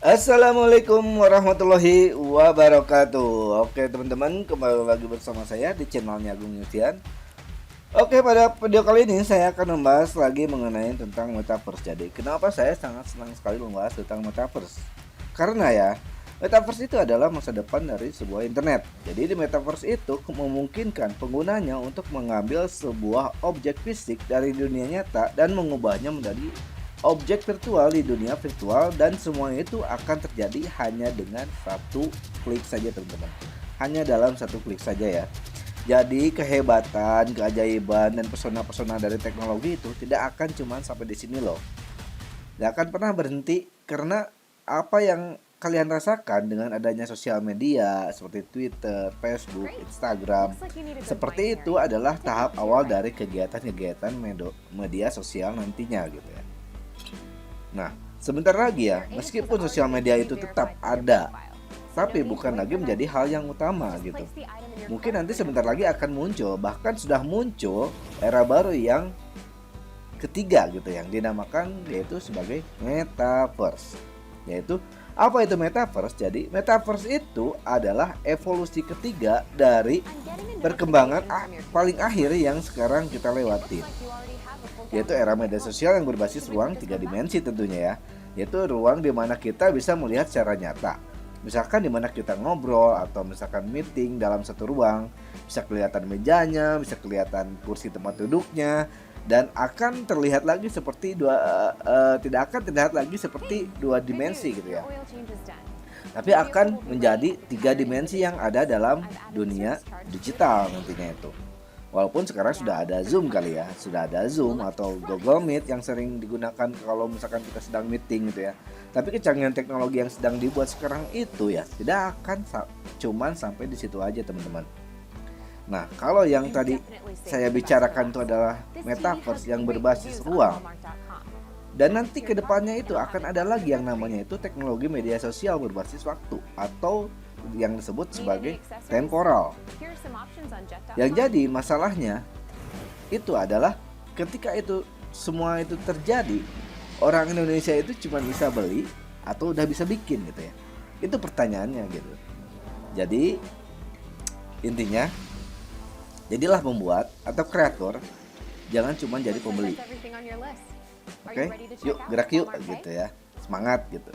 Assalamualaikum warahmatullahi wabarakatuh. Oke teman-teman, kembali lagi bersama saya di channelnya Agung Yustian. Oke, pada video kali ini saya akan membahas lagi mengenai tentang metaverse. Jadi kenapa saya sangat senang sekali membahas tentang metaverse? Karena ya, metaverse itu adalah masa depan dari sebuah internet. Jadi di metaverse itu memungkinkan penggunanya untuk mengambil sebuah objek fisik dari dunia nyata dan mengubahnya menjadi objek virtual di dunia virtual, dan semua itu akan terjadi hanya dengan satu klik saja teman-teman. Hanya dalam satu klik saja ya. Jadi kehebatan, keajaiban, dan pesona-pesona dari teknologi itu tidak akan cuma sampai di sini loh. Tidak akan pernah berhenti, karena apa yang kalian rasakan dengan adanya sosial media seperti Twitter, Facebook, Instagram, seperti itu adalah tahap awal dari kegiatan-kegiatan media sosial nantinya gitu ya. Nah, sebentar lagi ya, meskipun sosial media itu tetap ada, tapi bukan lagi menjadi hal yang utama gitu. Mungkin nanti sebentar lagi akan muncul, bahkan sudah muncul era baru yang ketiga gitu, yang dinamakan yaitu sebagai metaverse. Yaitu apa itu metaverse? Jadi metaverse itu adalah evolusi ketiga dari perkembangan paling akhir yang sekarang kita lewati, yaitu era media sosial yang berbasis ruang tiga dimensi tentunya ya, yaitu ruang di mana kita bisa melihat secara nyata. Misalkan di mana kita ngobrol atau misalkan meeting dalam satu ruang, bisa kelihatan mejanya, bisa kelihatan kursi tempat duduknya, dan akan terlihat lagi seperti tidak akan terlihat lagi seperti dua dimensi gitu ya. Tapi akan menjadi tiga dimensi yang ada dalam dunia digital nantinya itu. Walaupun sekarang sudah ada Zoom kali ya, sudah ada Zoom atau Google Meet yang sering digunakan kalau misalkan kita sedang meeting gitu ya. Tapi kecanggihan teknologi yang sedang dibuat sekarang itu ya tidak akan cuman sampai di situ aja teman-teman. Nah, kalau yang tadi saya bicarakan itu adalah metaverse yang berbasis ruang. Dan nanti kedepannya itu akan ada lagi yang namanya itu teknologi media sosial berbasis waktu atau yang disebut sebagai temporal. Yang jadi masalahnya itu adalah ketika itu semua itu terjadi, orang Indonesia itu cuma bisa beli atau udah bisa bikin gitu ya. Itu pertanyaannya gitu. Jadi intinya, jadilah pembuat atau kreator, jangan cuma jadi pembeli. Oke, yuk gerak yuk gitu ya, semangat gitu.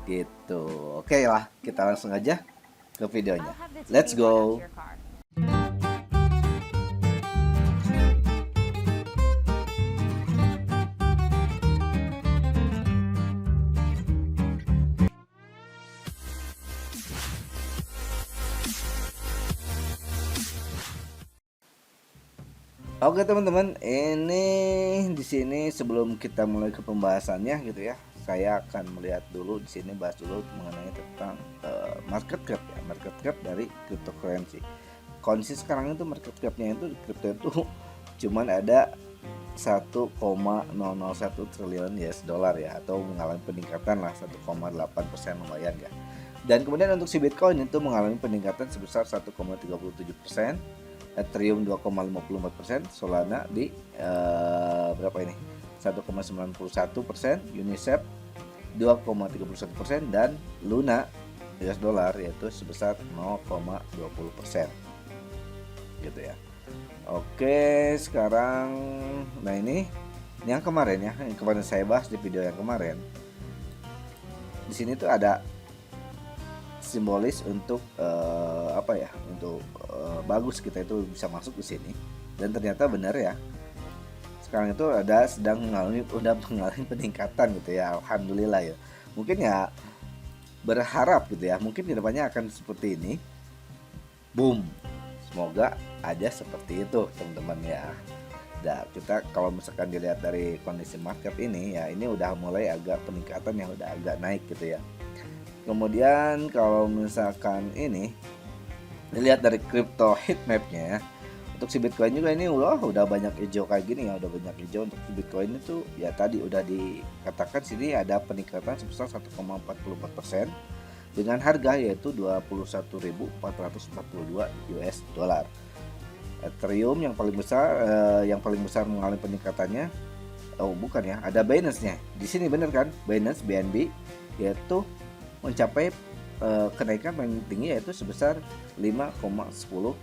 Gitu. Oke lah, kita langsung aja ke videonya. Let's go. Oke teman-teman, ini di sini sebelum kita mulai ke pembahasannya gitu ya, saya akan melihat dulu di sini, bahas dulu mengenai tentang market cap ya, market cap dari cryptocurrency. Kondisi sekarang itu market capnya itu crypto itu cuman ada 1,001 triliun US dollar ya, atau mengalami peningkatan lah 1,8% lumayan ya. Dan kemudian untuk si Bitcoin itu mengalami peningkatan sebesar 1,37%, Ethereum 2,54%, Solana di berapa ini? 1,91%, Uniswap 2,31%, dan Luna US dollar yaitu sebesar 0,20% gitu ya. Oke, sekarang nah ini yang kemarin ya, yang kemarin saya bahas di video yang kemarin. Di sini tuh ada simbolis untuk apa ya, untuk bagus kita itu bisa masuk di sini, dan ternyata benar ya, sekarang itu sedang mengalami peningkatan gitu ya, alhamdulillah ya. Mungkin ya berharap gitu ya, mungkin kedepannya akan seperti ini, boom, semoga aja seperti itu teman-teman ya. Nah, kita kalau misalkan dilihat dari kondisi market ini ya, ini udah mulai agak peningkatan yang udah agak naik gitu ya. Kemudian kalau misalkan ini dilihat dari crypto heatmapnya ya, untuk si Bitcoin juga ini udah banyak hijau kayak gini ya, udah banyak hijau untuk si Bitcoin itu ya. Tadi udah dikatakan sini ada peningkatan sebesar 1,44% dengan harga yaitu 21.442 US dollar. Ethereum yang paling besar mengalami peningkatannya, oh bukan ya, ada Binance-nya di sini, bener kan, Binance BNB yaitu mencapai kenaikan paling tinggi yaitu sebesar 5,10%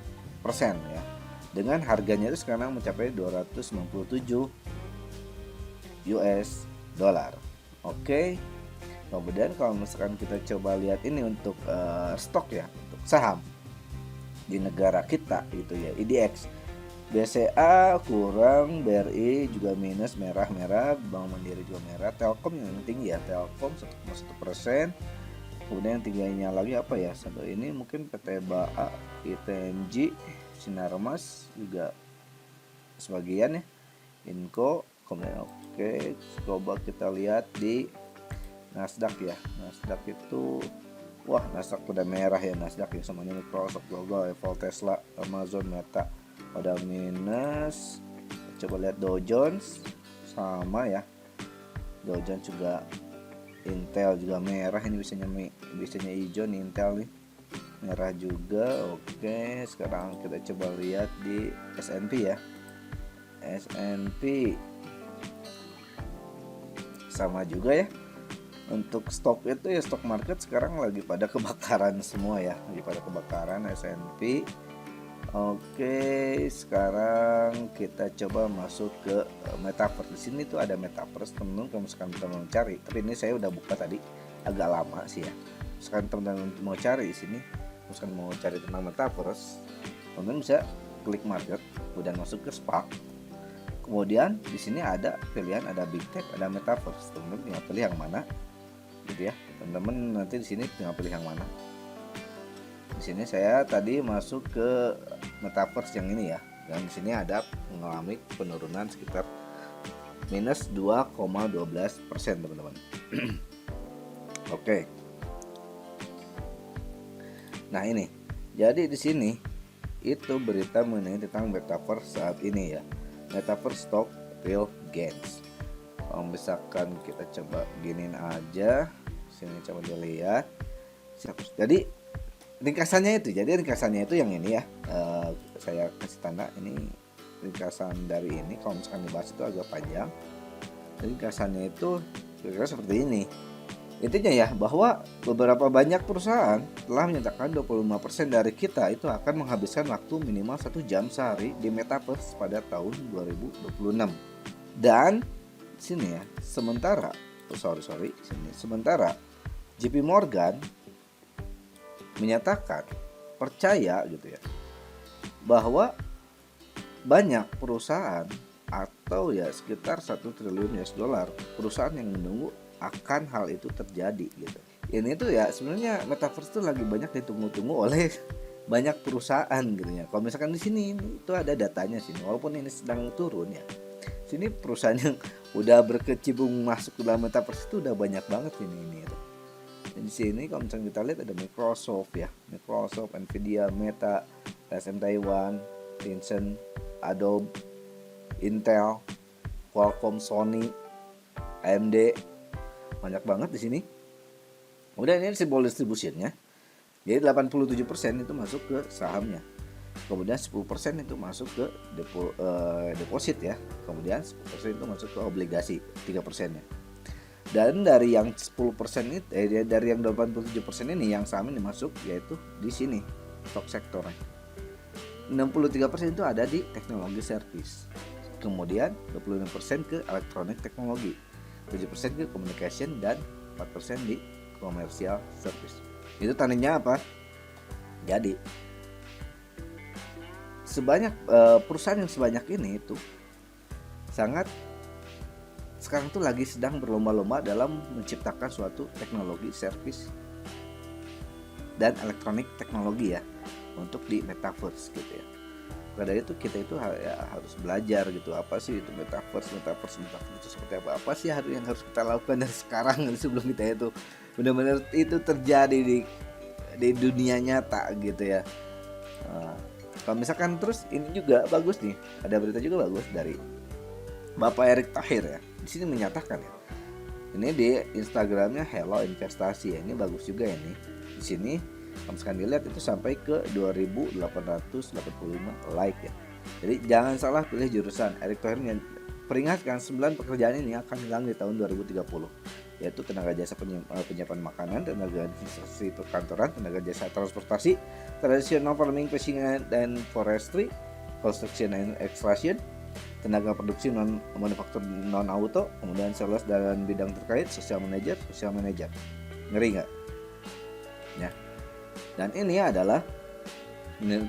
ya. Dengan harganya itu sekarang mencapai 297 US dollar. Oke. Kemudian kalau misalkan kita coba lihat ini untuk stok ya, untuk saham di negara kita gitu ya, IDX, BCA kurang, BRI juga minus, merah-merah, Bank Mandiri juga merah, Telkom yang tinggi ya, Telkom 1,1%. Kemudian yang tiganya lagi apa ya? Satu ini mungkin PT BA, ITMJ, Sinarmas juga sebagian ya, Inco. Kemudian oke, coba kita lihat di Nasdaq ya. Nasdaq itu Nasdaq udah merah ya, Nasdaq ya, semuanya Microsoft, Google, Apple, Tesla, Amazon, Meta pada minus. Coba lihat Dow Jones sama ya. Dow Jones juga, Intel juga merah, ini bisanya hijau nih, Intel nih merah juga. Oke, sekarang kita coba lihat di S&P ya. S&P sama juga ya. Untuk stok itu ya, stok market sekarang lagi pada kebakaran semua ya, lagi pada kebakaran S&P. Oke, sekarang kita coba masuk ke metaverse. Di sini tuh ada metaverse, teman-teman kalau misalkan teman-teman cari. Tapi ini saya udah buka tadi, agak lama sih ya. Sekarang teman-teman mau cari di sini, misalkan mau cari tentang metaverse, teman-teman bisa klik market, kemudian masuk ke Spark. Kemudian di sini ada pilihan, ada Big Tech, ada metaverse. Teman-teman tinggal pilih yang mana, gitu ya. Teman-teman nanti di sini tinggal pilih yang mana. Di sini saya tadi masuk ke metaverse yang ini ya, dan di sini ada mengalami penurunan sekitar minus 2,12% teman-teman. Oke. Nah ini, jadi di sini itu berita mengenai tentang metaverse saat ini ya. Metaverse stock real gains. Kalau misalkan kita coba giniin aja, sini coba dilihat. Jadi ringkasannya itu yang ini ya, saya kasih tanda ini ringkasan dari ini. Kalau misalkan dibahas itu agak panjang. Ringkasannya itu kira-kira seperti ini. Intinya ya, bahwa beberapa banyak perusahaan telah menyatakan 25% dari kita itu akan menghabiskan waktu minimal 1 jam sehari di metaverse pada tahun 2026. Dan sini ya, sementara JP Morgan menyatakan percaya gitu ya, bahwa banyak perusahaan atau ya sekitar 1 triliun US dollar perusahaan yang menunggu akan hal itu terjadi gitu. Ini tuh ya sebenarnya metaverse tuh lagi banyak ditunggu-tunggu oleh banyak perusahaan gitu ya. Kalau misalkan di sini itu ada datanya sini, walaupun ini sedang turun ya. Sini perusahaan yang udah berkecimpung masuk ke dalam metaverse itu udah banyak banget ini. Dan di sini kalau misalnya kita lihat ada Microsoft ya, Microsoft, Nvidia, Meta, TSM Taiwan, Tencent, Adobe, Intel, Qualcomm, Sony, AMD, banyak banget di sini. Kemudian ini simbol distributionnya. Jadi 87% itu masuk ke sahamnya. Kemudian 10% itu masuk ke deposit ya. Kemudian 10% itu masuk ke obligasi, 3%-nya. Dan dari yang 10% itu dari yang 87% ini yang saham ini masuk yaitu di sini stock sektornya. 63% itu ada di teknologi service. Kemudian 25% ke elektronik teknologi. 7% ke communication dan 4% di commercial service. Itu tandanya apa? Jadi sebanyak perusahaan yang sebanyak ini itu sangat sekarang tuh lagi sedang berlomba-lomba dalam menciptakan suatu teknologi service dan elektronik teknologi ya untuk di metaverse gitu ya. Pada itu kita itu harus belajar gitu, apa sih itu metaverse itu seperti apa sih yang harus kita lakukan dari sekarang sebelum kita itu benar-benar itu terjadi di dunia nyata gitu ya. Kalau misalkan terus ini juga bagus nih, ada berita juga bagus dari Bapak Erick Thohir ya. Di sini menyatakan ya, ini di Instagramnya Hello Investasi ya, ini bagus juga ya nih. Di sini kalau misalkan dilihat itu sampai ke 2885 like ya. Jadi jangan salah pilih jurusan. Erick Thohir memperingatkan 9 pekerjaan ini akan hilang di tahun 2030, yaitu tenaga jasa penyiapan makanan, tenaga administrasi perkantoran, tenaga jasa transportasi, traditional farming, fishing and forestry, construction and extraction, tenaga produksi non manufaktur non auto, kemudian sales dan bidang terkait, social manager. Ngeri nggak? Ya. Dan ini adalah menurut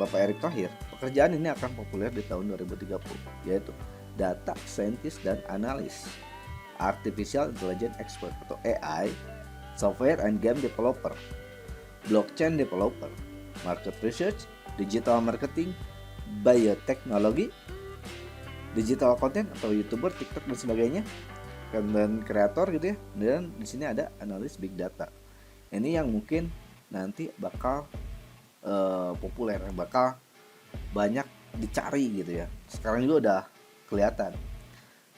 Bapak Erick Thohir, pekerjaan ini akan populer di tahun 2030, yaitu data scientist dan analis, artificial intelligence expert atau AI, software and game developer, blockchain developer, market research, digital marketing, bioteknologi, digital content atau YouTuber, TikTok dan sebagainya, dan kreator gitu ya. Dan di sini ada analis big data. Ini yang mungkin nanti bakal populer, bakal banyak dicari gitu ya. Sekarang juga udah kelihatan.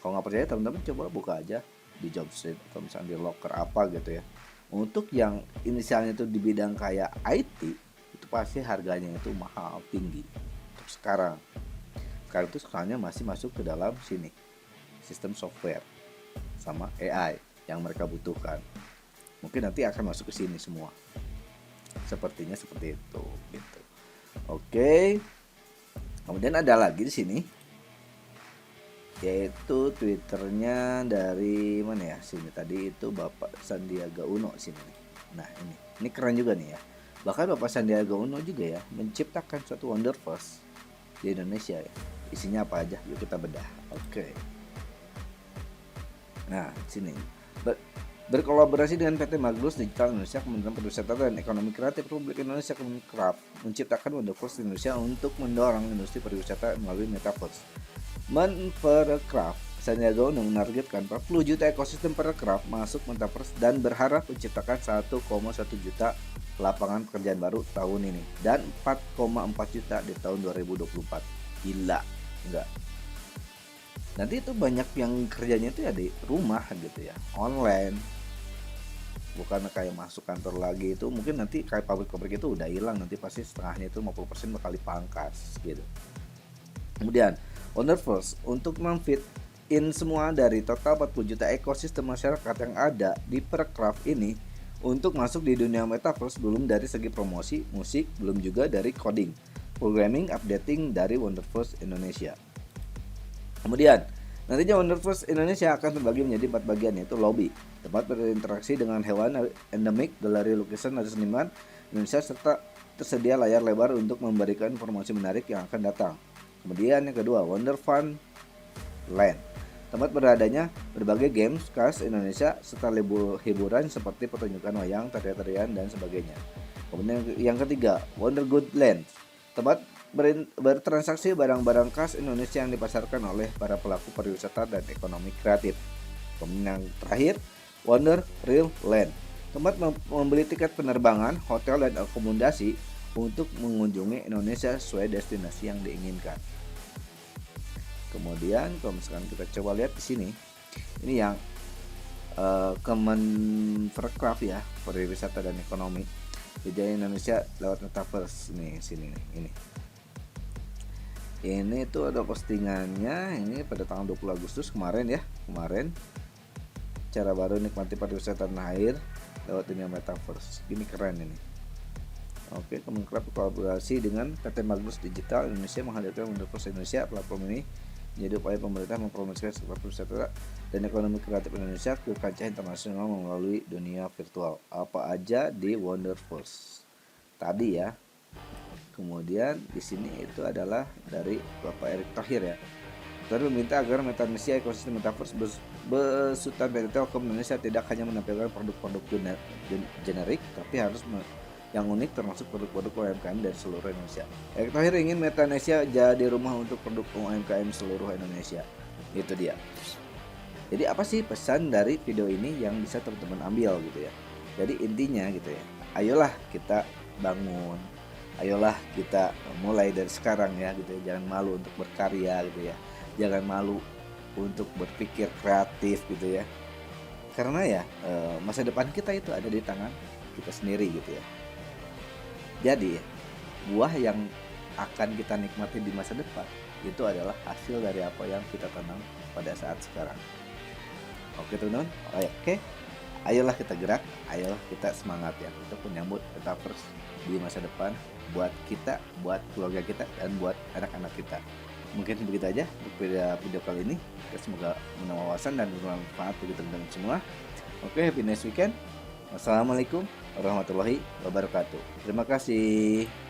Kalau nggak percaya teman-teman coba buka aja di Jobstreet atau misalnya di Locker apa gitu ya. Untuk yang inisialnya itu di bidang kayak IT, itu pasti harganya itu mahal, tinggi. Untuk sekarang itu soalnya masih masuk ke dalam sini, sistem software sama AI yang mereka butuhkan. Mungkin nanti akan masuk ke sini semua. Sepertinya seperti itu gitu. Oke. Kemudian ada lagi di sini, yaitu Twitternya dari mana ya? Sini tadi itu Bapak Sandiaga Uno sini. Nah, ini keren juga nih ya. Bahkan Bapak Sandiaga Uno juga ya menciptakan suatu Wonderverse di Indonesia ya. Isinya apa aja? Yuk kita bedah. Oke. Nah, sini berkolaborasi dengan PT Magnus Digital Indonesia, Kementerian Pariwisata dan Ekonomi Kreatif Republik Indonesia Kemenkraf menciptakan Wonderverse Indonesia untuk mendorong industri pariwisata melalui Metaverse. Menperkraf Sandiaga Uno menargetkan 40 juta ekosistem Perkraf masuk Metaverse dan berharap menciptakan 1,1 juta lapangan pekerjaan baru tahun ini dan 4,4 juta di tahun 2024. Gila, enggak? Nanti itu banyak yang kerjanya itu ya di rumah gitu ya, online, bukan kayak masuk kantor lagi. Itu mungkin nanti kayak pabrik-pabrik itu udah hilang, nanti pasti setengahnya itu 50% bakal dipangkas gitu. Kemudian Wonderverse untuk memfit in semua dari total 40 juta ekosistem masyarakat yang ada di Perkraf ini untuk masuk di dunia Metaverse, belum dari segi promosi musik, belum juga dari coding, programming, updating dari Wonderverse Indonesia. Kemudian nantinya Wonderverse Indonesia akan terbagi menjadi 4 bagian, yaitu lobby, tempat berinteraksi dengan hewan endemik, galeri lukisan dan seniman Indonesia, serta tersedia layar lebar untuk memberikan informasi menarik yang akan datang. Kemudian yang kedua, Wonder Fun Land, tempat beradanya berbagai games khas Indonesia serta hiburan seperti pertunjukan wayang, tarian-tarian dan sebagainya. Kemudian yang ketiga, Wonder Good Land, tempat bertransaksi barang-barang khas Indonesia yang dipasarkan oleh para pelaku pariwisata dan ekonomi kreatif. Kemudian yang terakhir, Wonder Real Land, tempat membeli tiket penerbangan, hotel dan akomodasi untuk mengunjungi Indonesia sesuai destinasi yang diinginkan. Kemudian kalau misalkan kita coba lihat di sini, ini yang Kemenparekraf ya, pariwisata dan ekonomi, jadi Indonesia lewat Metaverse nih, sini nih, ini tuh ada postingannya ini pada tanggal 20 Agustus kemarin, cara baru nikmati pariwisata tanah air lewat dunia Metaverse. Ini keren ini. Oke, Kemenkraf berkolaborasi dengan PT Magnus Digital Indonesia menghadirkan Wonderverse Indonesia. Platform ini menjadi upaya pemerintah mempromosikan sektor pariwisata dan ekonomi kreatif Indonesia ke kancah internasional melalui dunia virtual. Apa aja di Wonderverse tadi ya. Kemudian di sini itu adalah dari Bapak Erick Thohir ya. Thohir meminta agar Metanesia ekosistem Metaverse besutan PT Telkom Indonesia tidak hanya menampilkan produk-produk generik, tapi harus yang unik termasuk produk-produk UMKM dari seluruh Indonesia. Erick Thohir ingin Metanesia jadi rumah untuk produk UMKM seluruh Indonesia. Itu dia. Jadi apa sih pesan dari video ini yang bisa teman-teman ambil gitu ya? Jadi intinya gitu ya. Ayolah kita bangun. Ayolah kita mulai dari sekarang ya gitu ya. Jangan malu untuk berkarya gitu ya. Jangan malu untuk berpikir kreatif gitu ya. Karena ya masa depan kita itu ada di tangan kita sendiri gitu ya. Jadi buah yang akan kita nikmati di masa depan itu adalah hasil dari apa yang kita tanam pada saat sekarang. Oke teman-teman, oke, ayolah kita gerak, ayolah kita semangat ya untuk menyambut metaverse di masa depan, buat kita, buat keluarga kita, dan buat anak-anak kita. Mungkin begitu aja untuk video kali ini. Semoga menambah wawasan dan bermanfaat bagi teman-teman semua. Oke, happy next weekend. Wassalamualaikum warahmatullahi wabarakatuh. Terima kasih.